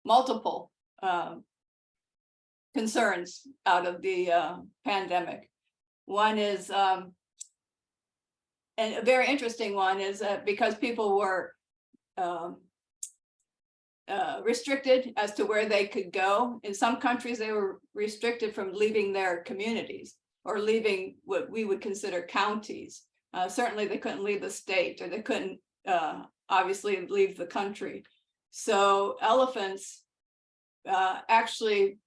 multiple concerns out of the pandemic. One is, and a very interesting one is because people were restricted as to where they could go. In some countries, they were restricted from leaving their communities or leaving what we would consider counties. Certainly they couldn't leave the state, or they couldn't obviously leave the country. So elephants actually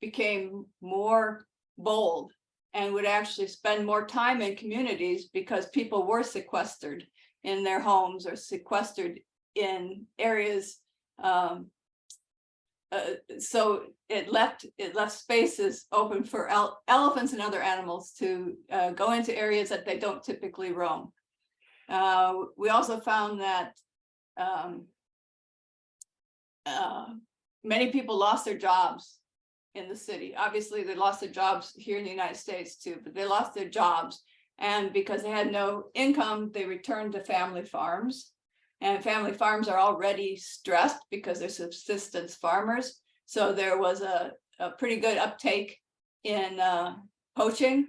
became more bold and would actually spend more time in communities because people were sequestered in their homes or sequestered in areas. So it left spaces open for elephants and other animals to go into areas that they don't typically roam. We also found that many people lost their jobs in the city. Obviously, they lost their jobs here in the United States too, but they lost their jobs. And because they had no income, they returned to family farms. And family farms are already stressed because they're subsistence farmers. So there was a pretty good uptake in poaching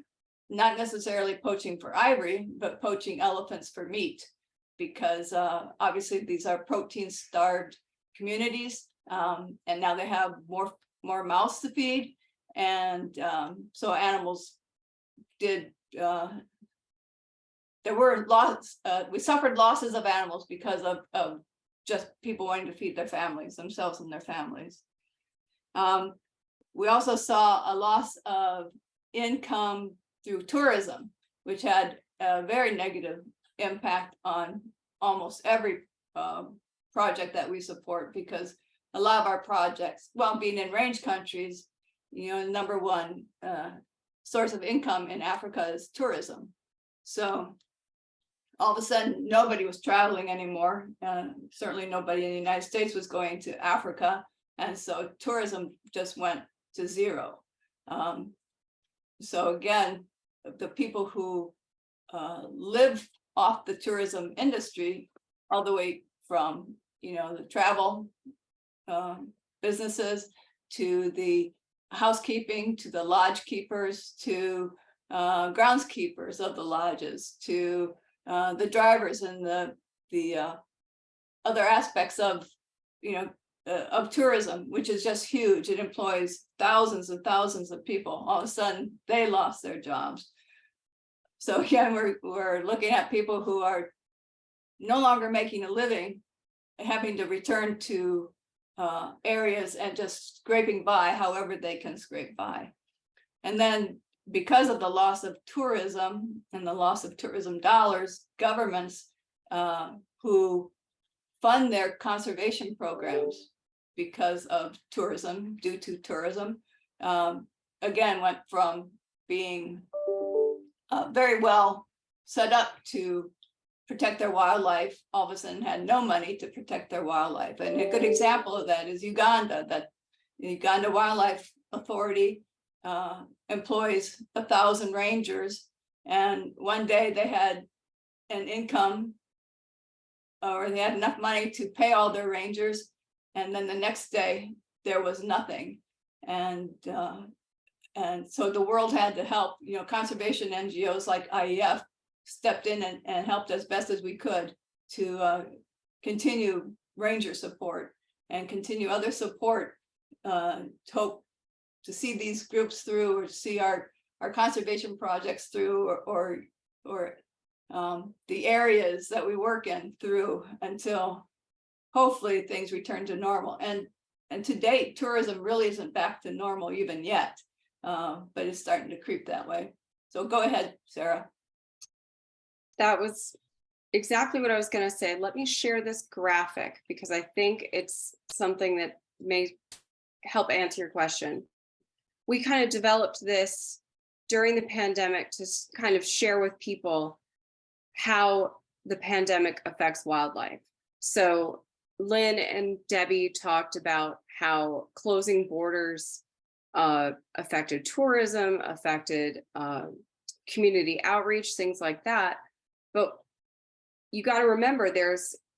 not necessarily poaching for ivory, but poaching elephants for meat, because obviously these are protein-starved communities, and now they have more mouths to feed, and so animals did. There were loss. We suffered losses of animals because of just people wanting to feed their families, themselves and their families. We also saw a loss of income through tourism, which had a very negative impact on almost every project that we support, because a lot of our projects, well, being in range countries, you know, number one source of income in Africa is tourism. So all of a sudden, nobody was traveling anymore. Certainly nobody in the United States was going to Africa. And so tourism just went to zero. So again, the people who live off the tourism industry, all the way from, you know, the travel businesses to the housekeeping, to the lodge keepers, to groundskeepers of the lodges, to the drivers and the other aspects of, you know, of tourism, which is just huge. It employs thousands and thousands of people. All of a sudden, they lost their jobs. So again, we're looking at people who are no longer making a living, having to return to areas and just scraping by however they can scrape by. And then because of the loss of tourism and the loss of tourism dollars, governments who fund their conservation programs because of tourism, due to tourism, again, went from being very well set up to protect their wildlife, all of a sudden had no money to protect their wildlife. And a good example of that is Uganda, that the Uganda Wildlife Authority employs 1,000 rangers, and one day they had an income, or they had enough money to pay all their rangers, and then the next day there was nothing. And so the world had to help. You know, conservation NGOs like IEF stepped in and helped as best as we could to continue ranger support and continue other support to hope to see these groups through, or see our conservation projects through, or the areas that we work in through, until hopefully things return to normal. And to date, tourism really isn't back to normal even yet, but it's starting to creep that way. So go ahead, Sarah. That was exactly what I was going to say. Let me share this graphic because I think it's something that may help answer your question. We kind of developed this during the pandemic to kind of share with people how the pandemic affects wildlife. So Lynn and Debbie talked about how closing borders affected tourism, affected community outreach, things like that. But you got to remember,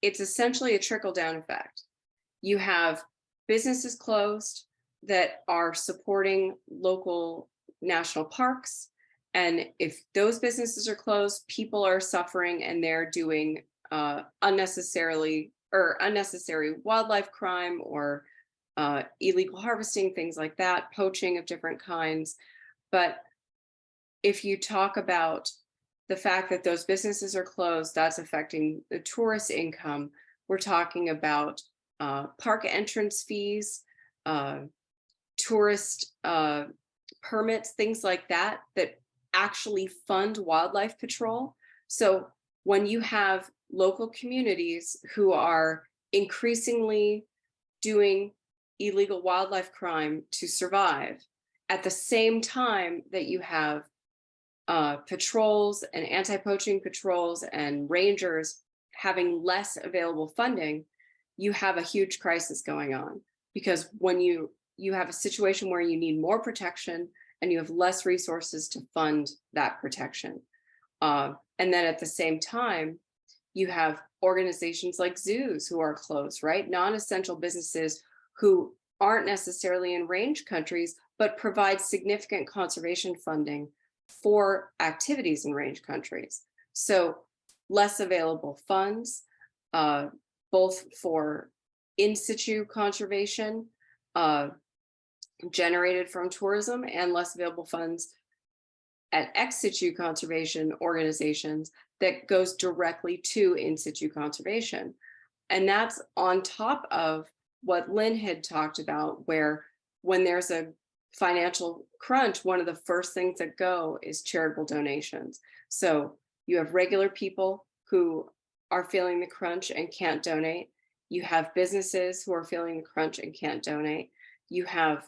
it's essentially a trickle-down effect. You have businesses closed that are supporting local national parks. And if those businesses are closed, people are suffering, and they're doing unnecessary wildlife crime, or illegal harvesting, things like that, poaching of different kinds. But if you talk about the fact that those businesses are closed, that's affecting the tourist income. We're talking about park entrance fees, tourist permits, things like that, that actually fund wildlife patrol. So when you have local communities who are increasingly doing illegal wildlife crime to survive, at the same time that you have patrols and anti-poaching patrols and rangers having less available funding, you have a huge crisis going on. Because when you have a situation where you need more protection and you have less resources to fund that protection. And then at the same time, you have organizations like zoos who are closed, right? Non-essential businesses who aren't necessarily in range countries, but provide significant conservation funding for activities in range countries. So less available funds, both for in situ conservation generated from tourism, and less available funds at ex situ conservation organizations that goes directly to in situ conservation. And that's on top of what Lynn had talked about, where when there's a financial crunch, one of the first things that go is charitable donations. So you have regular people who are feeling the crunch and can't donate. You have businesses who are feeling the crunch and can't donate. You have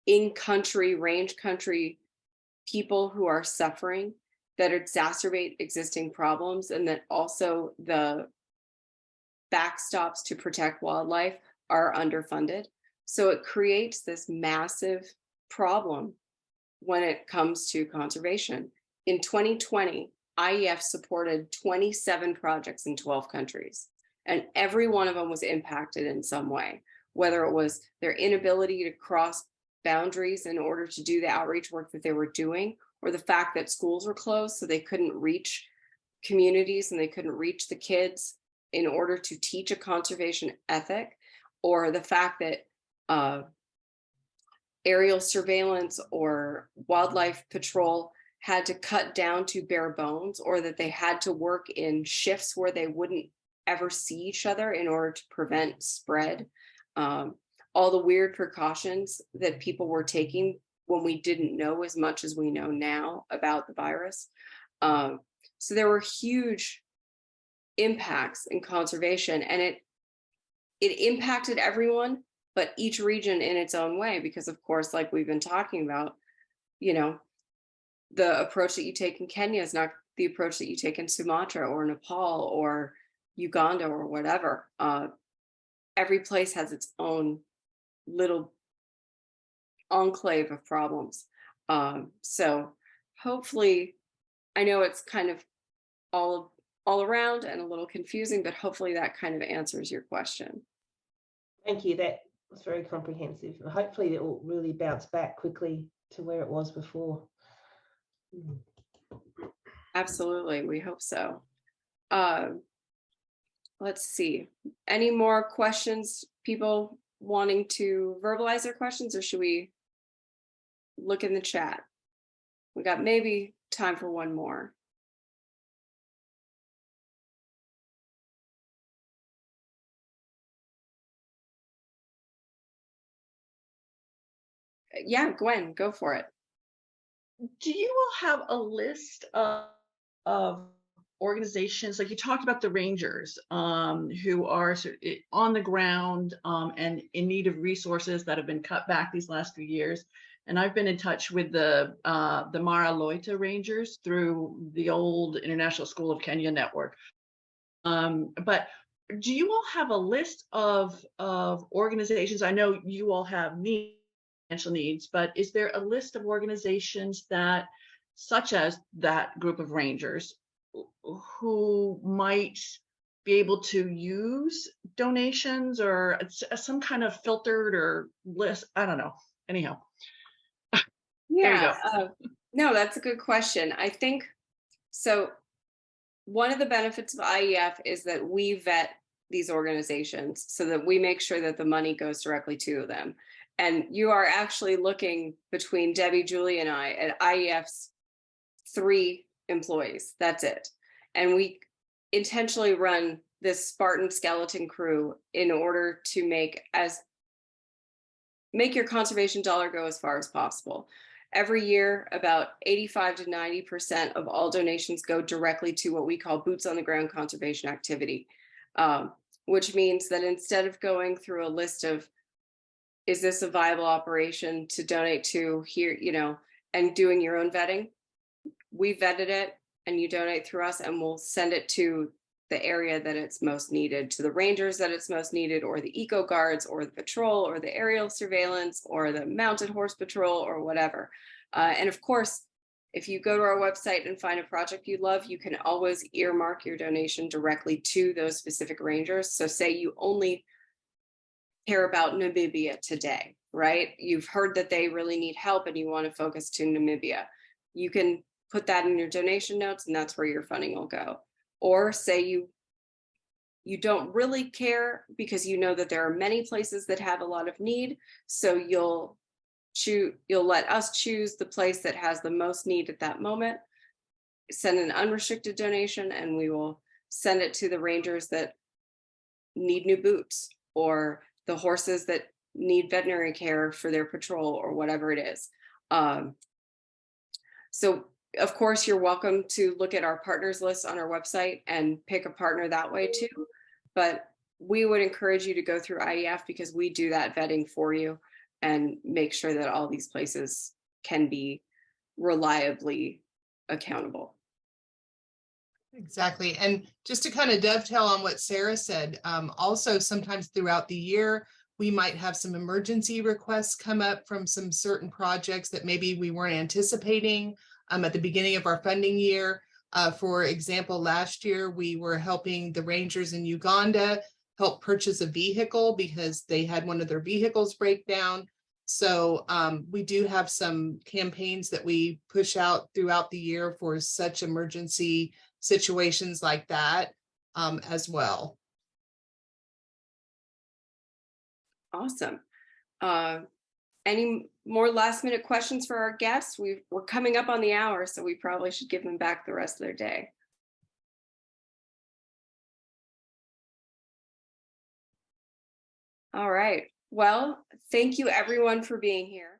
in-country, range country people who are suffering that exacerbate existing problems, and that also the backstops to protect wildlife are underfunded. So it creates this massive problem when it comes to conservation. In 2020, IEF supported 27 projects in 12 countries, and every one of them was impacted in some way, whether it was their inability to cross boundaries in order to do the outreach work that they were doing, or the fact that schools were closed so they couldn't reach communities and they couldn't reach the kids in order to teach a conservation ethic, or the fact that aerial surveillance or wildlife patrol had to cut down to bare bones, or that they had to work in shifts where they wouldn't ever see each other in order to prevent spread. All the weird precautions that people were taking when we didn't know as much as we know now about the virus. So there were huge impacts in conservation, and it impacted everyone, but each region in its own way, because of course, like we've been talking about, you know, the approach that you take in Kenya is not the approach that you take in Sumatra or Nepal or Uganda or whatever. Every place has its own little enclave of problems. So hopefully, I know it's kind of all around and a little confusing, but hopefully that kind of answers your question. Thank you. That was very comprehensive. Hopefully it will really bounce back quickly to where it was before. Absolutely, we hope so. Let's see. Any more questions, people wanting to verbalize their questions, or should we look in the chat? We got maybe time for one more. Yeah, Gwen, go for it. Do you all have a list of organizations, like you talked about the rangers who are on the ground and in need of resources that have been cut back these last few years? And I've been in touch with the Mara Loita Rangers through the old International School of Kenya network. But do you all have a list of organizations? I know you all have financial needs, but is there a list of organizations that, such as that group of rangers, who might be able to use donations, or some kind of filtered or list? I don't know. Anyhow. Yeah, no, that's a good question. I think so. One of the benefits of IEF is that we vet these organizations so that we make sure that the money goes directly to them. And you are actually looking between Debbie, Julie, and I at IEF's 3 employees. That's it. And we intentionally run this Spartan skeleton crew in order to make your conservation dollar go as far as possible. Every year, about 85 to 90% of all donations go directly to what we call boots on the ground conservation activity, which means that instead of going through a list of, is this a viable operation to donate to here, you know, and doing your own vetting, we vetted it and you donate through us and we'll send it to the area that it's most needed, to the rangers that it's most needed, or the eco guards, or the patrol, or the aerial surveillance, or the mounted horse patrol, or whatever. And of course, if you go to our website and find a project you love, you can always earmark your donation directly to those specific rangers. So say you only care about Namibia today, right? You've heard that they really need help and you want to focus to Namibia. You can put that in your donation notes and that's where your funding will go. Or say you don't really care because you know that there are many places that have a lot of need. So you'll let us choose the place that has the most need at that moment, send an unrestricted donation, and we will send it to the rangers that need new boots, or the horses that need veterinary care for their patrol, or whatever it is. So of course, you're welcome to look at our partners list on our website and pick a partner that way too. But we would encourage you to go through IEF because we do that vetting for you and make sure that all these places can be reliably accountable. Exactly. And just to kind of dovetail on what Sarah said, also sometimes throughout the year, we might have some emergency requests come up from some certain projects that maybe we weren't anticipating at the beginning of our funding year. For example, last year we were helping the rangers in Uganda help purchase a vehicle because they had one of their vehicles break down. So we do have some campaigns that we push out throughout the year for such emergency situations like that as well. Awesome. Any more last minute questions for our guests? We're coming up on the hour, so we probably should give them back the rest of their day. All right. Well, thank you everyone for being here.